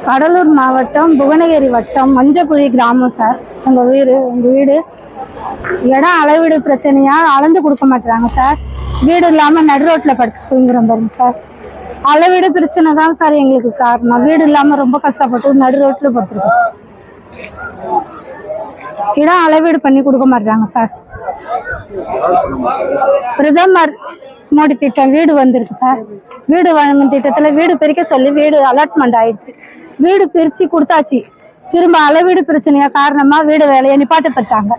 கடலூர் மாவட்டம் புவனகிரி வட்டம் மஞ்சக்குழி கிராமம் சார். உங்கள் வீடு இடம் அளவீடு பிரச்சனையா அளந்து கொடுக்க மாட்டாங்க சார். வீடு இல்லாமல் நடு ரோட்டில் படுத்துங்கிறோம் பாருங்க சார். அளவீடு பிரச்சனை தான் சார் எங்களுக்கு காரணம். வீடு இல்லாமல் ரொம்ப கஷ்டப்பட்டு நடு ரோட்டில் படுத்துருக்கோம் சார். இடம் அளவீடு பண்ணி கொடுக்க மாட்டாங்க சார். பிரதமர் மோடி திட்டம் வீடு வந்திருக்கு சார். வீடு வழங்கும் திட்டத்தில் வீடு பிரிக்க சொல்லி வீடு அலாட்மெண்ட் ஆயிடுச்சு. வீடு பிரித்து கொடுத்தாச்சு. திரும்ப அளவீடு பிரச்சனையா காரணமா வீடு வேலையை நிப்பாட்டப்பட்டாங்க.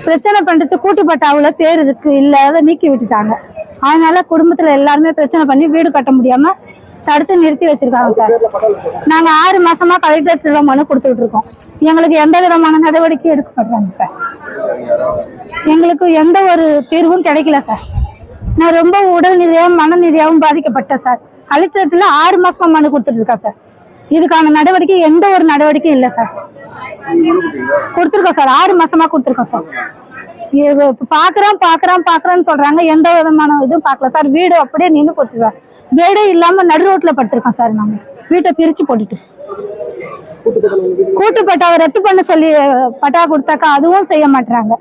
பிரச்சனை பண்றது கூட்டுப்பட்டாவுல பேர் இருக்கு இல்லாத நீக்கி விட்டுட்டாங்க. அதனால குடும்பத்துல எல்லாருமே பிரச்சனை பண்ணி வீடு கட்ட முடியாம தடுத்து நிறுத்தி வச்சிருக்காங்க சார். நாங்க 6 மாசமா கலெக்டர் மனு கொடுத்துட்டு இருக்கோம். எங்களுக்கு எந்த விதமான நடவடிக்கையும் எடுக்கப்படுறாங்க சார். எங்களுக்கு எந்த ஒரு தீர்வும் கிடைக்கல சார். நான் ரொம்ப உடல் ரீதியாகவும் மன ரீதியாகவும் பாதிக்கப்பட்டேன் சார். கலெக்டரேட்ல 6 மாசமா மனு கொடுத்துட்டு இருக்கேன் சார். இதுக்கான நடவடிக்கை எந்த ஒரு நடவடிக்கையும் இல்லை சார். கொடுத்துருக்கோம் சார். 6 மாசமா கொடுத்துருக்கோம் சார். பாக்குறேன்னு சொல்றாங்க. எந்த விதமான இதுவும் பார்க்கல சார். வீடு அப்படியே நின்று போச்சு சார். வீடே இல்லாம நடு ரோட்ல படுத்திருக்கோம் சார். நாங்க வீட்டை பிரிச்சு போட்டுட்டு கூட்டுப்பட்டாவை ரத்து பண்ண சொல்லி பட்டா கொடுத்தாக்கா அதுவும் செய்ய மாட்டாங்க.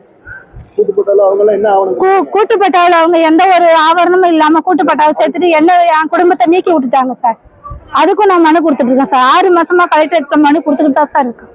கூட்டுப்பட்டாவில் அவங்க எந்த ஒரு ஆவரணமும் இல்லாம கூட்டுப்பட்டாவை சேர்த்துட்டு என் குடும்பத்தை நீக்கி விட்டுட்டாங்க சார். அதுக்கும் நான் மனு கொடுத்துட்டு இருக்கேன் சார். 6 மாசமா கலெக்டரேட் மனு கொடுத்துக்கிட்டு தான் சார் இருக்கு.